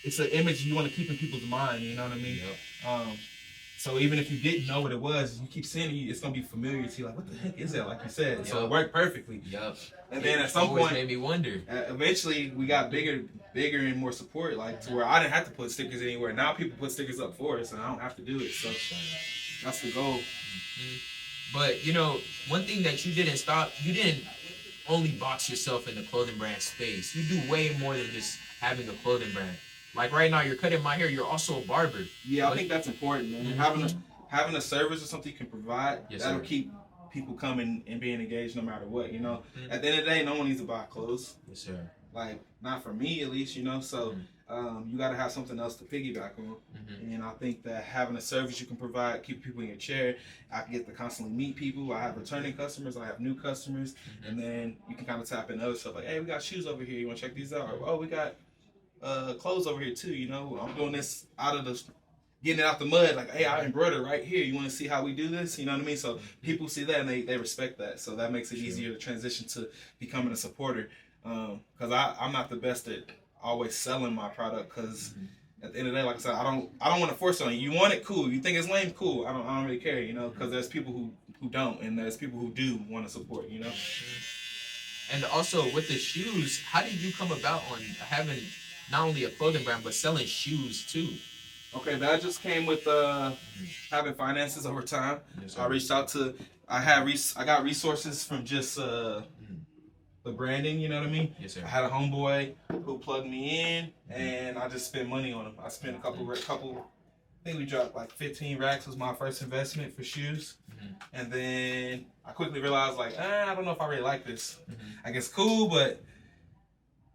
it's an image you want to keep in people's mind, you know what I mean? Yep. So even if you didn't know what it was, you keep seeing it, it's gonna be familiar to you. Like, what the heck is that? Like you said, so it worked perfectly. Yep. And then at some point, made me wonder. Eventually, we got bigger and more support, like to where I didn't have to put stickers anywhere. Now people put stickers up for us, and I don't have to do it. So that's the goal. But you know, one thing that you didn't only box yourself in the clothing brand space. You do way more than just having a clothing brand. Like right now, you're cutting my hair. You're also a barber. Yeah, I think that's important, man. Having a service or something you can provide, that'll keep people coming and being engaged no matter what, you know. At the end of the day, no one needs to buy clothes. Yes, sir. like not for me at least, you know. So you got to have something else to piggyback on. And I think that having a service you can provide, keep people in your chair. I can get to constantly meet people. I have returning customers. I have new customers, and then you can kind of tap in other stuff like, hey, we got shoes over here. You want to check these out? Or, oh, we got clothes over here too. You know, I'm doing this out of the getting it out the mud. Like, hey, I embroider right here. You want to see how we do this? You know what I mean? So people see that and they respect that. So that makes it easier to transition to becoming a supporter. Because I'm not the best at always selling my product. Because at the end of the day, like I said, I don't want to force it on you. You want it, cool. You think it's lame, cool. I don't really care. You know, because there's people who don't, and there's people who do want to support. You know. And also with the shoes, how did you come about on having not only a clothing brand but selling shoes too? Okay, that just came with having finances over time. Yes, I reached out to, I got resources from just the branding, you know what I mean? Yes, sir. I had a homeboy who plugged me in, and I just spent money on him. I spent a couple. I think we dropped like 15 racks was my first investment for shoes, and then I quickly realized like, I don't know if I really like this. I guess cool, but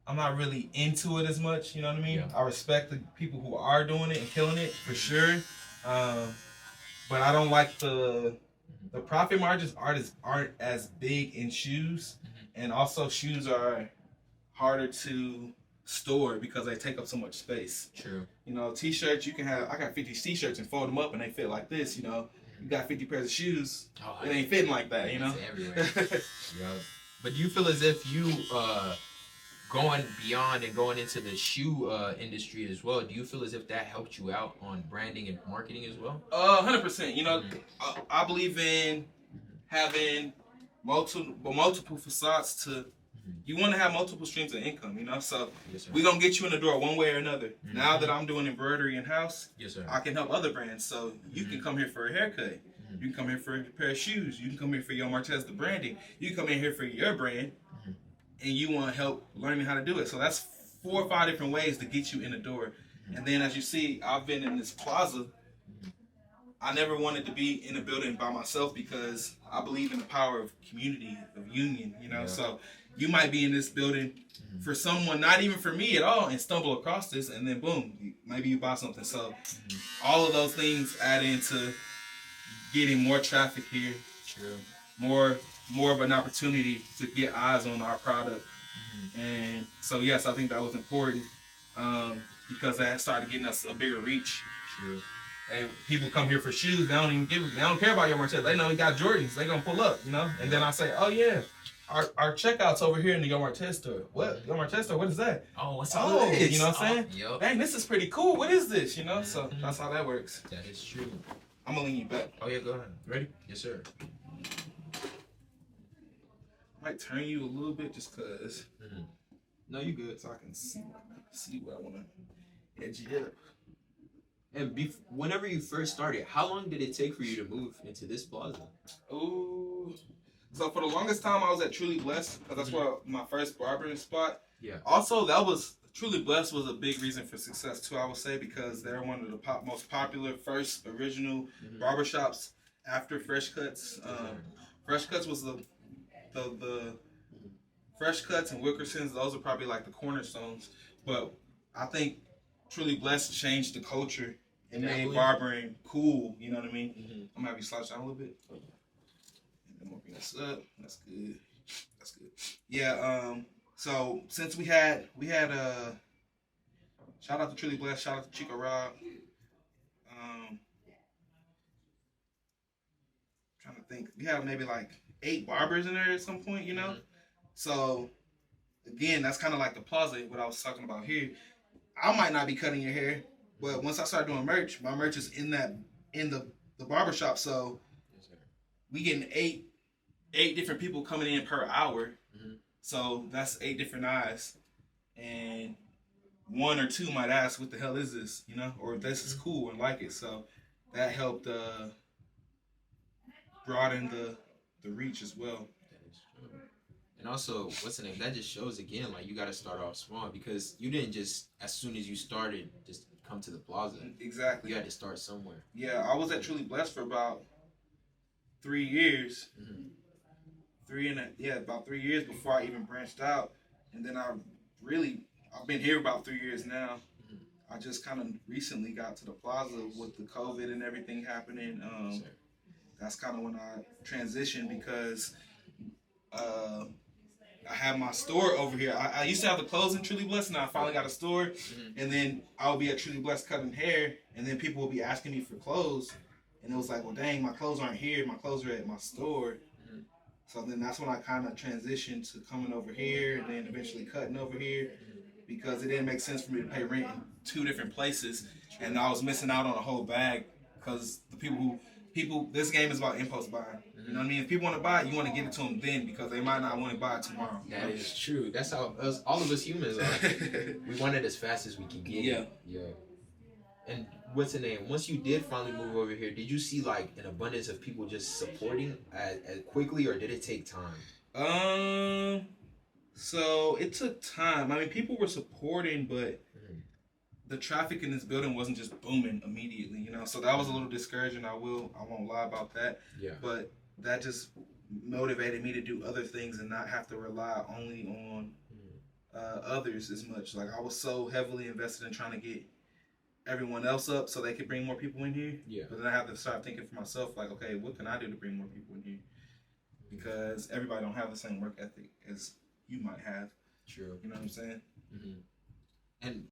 I'm not really into it as much, you know what I mean? Yeah. I respect the people who are doing it and killing it for sure, but I don't like the profit margins aren't as big in shoes, and also shoes are harder to store because they take up so much space. True. You know, t-shirts, I got 50 t-shirts and fold them up and they fit like this, you know. You got 50 pairs of shoes, it ain't fitting like that, you know. Everywhere. Yeah. But do you feel as if you going beyond and going into the shoe industry as well, do you feel as if that helped you out on branding and marketing as well? 100%. You know, I believe in having multiple facades to. You want to have multiple streams of income, you know. So we're gonna get you in the door one way or another. Now that I'm doing embroidery in house, I can help other brands. So you can come here for a haircut. You can come here for a pair of shoes. You can come here for YoMartez, the branding. You can come in here for your brand. And you want help learning how to do it. So that's 4 or 5 different ways to get you in the door. And then as you see, I've been in this plaza. I never wanted to be in a building by myself because I believe in the power of community, of union, you know. Yeah. So you might be in this building for someone, not even for me at all, and stumble across this, and then boom, maybe you buy something. So all of those things add into getting more traffic here. True. More of an opportunity to get eyes on our product. And so yes, I think that was important because that started getting us a bigger reach. True. And people come here for shoes, they don't care about YoMartez. They know we got Jordans, they gonna pull up, you know. And then I say, oh yeah, our checkout's over here in the YoMartez store. What? YoMartez store? What is that? Oh, what's this? You know what I'm saying? Yep. Dang, this is pretty cool. What is this? You know. So that's how that works. That is true. I'm gonna lean you back. Oh yeah, go ahead. Ready? Yes, sir. Might turn you a little bit just cause. No, you good. So I can see where I wanna edge it up. And whenever you first started, how long did it take for you to move into this plaza? Oh, so for the longest time I was at Truly Blessed because that's where my first barbering spot. Yeah. Also, that was Truly Blessed was a big reason for success too. I would say because they're one of the most popular first original barbershops after Fresh Cuts. Fresh Cuts was the Fresh Cuts and Wilkerson's, those are probably like the cornerstones. But I think Truly Blessed changed the culture and made barbering cool. You know what I mean? I'm gonna have you slouch down a little bit. And then we'll bring this up. That's good. That's good. Yeah. So since we had shout out to Truly Blessed, shout out to Chico Rob. Trying to think, we had maybe like 8 barbers in there at some point, you know. So again, that's kind of like the plaza, what I was talking about here. I might not be cutting your hair, but once I start doing merch, my merch is in the barbershop. So we getting 8 different people coming in per hour. So that's 8 different eyes, and 1 or 2 might ask, "What the hell is this?" You know, or this is cool and like it. So that helped broaden the reach as well. That is true. And also, what's the name? That just shows again, like you got to start off small because you didn't just as soon as you started just come to the plaza. Exactly. You had to start somewhere. Yeah, I was at Truly Blessed for about 3 years. About 3 years before I even branched out, and then I really, I've been here about 3 years now. I just kind of recently got to the plaza with the COVID and everything happening. That's kind of when I transitioned because I have my store over here. I used to have the clothes in Truly Blessed, and I finally got a store. And then I'll be at Truly Blessed cutting hair, and then people will be asking me for clothes. And it was like, well, dang, my clothes aren't here. My clothes are at my store. So then that's when I kind of transitioned to coming over here and then eventually cutting over here because it didn't make sense for me to pay rent in 2 different places. And I was missing out on a whole bag because the people, this game is about impulse buying. You know what I mean? If people want to buy it, you want to give it to them then because they might not want to buy it tomorrow. That is true. That's how all of us humans are. We want it as fast as we can get it. Yeah. And what's the name? Once you did finally move over here, did you see like an abundance of people just supporting as quickly, or did it take time? So it took time. I mean, people were supporting, but the traffic in this building wasn't just booming immediately, you know. So that was a little discouraging. I won't lie about that. Yeah. But that just motivated me to do other things and not have to rely only on others as much. Like I was so heavily invested in trying to get everyone else up so they could bring more people in here. Yeah. But then I have to start thinking for myself, like, okay, what can I do to bring more people in here? Because everybody don't have the same work ethic as you might have. True. You know what I'm saying? And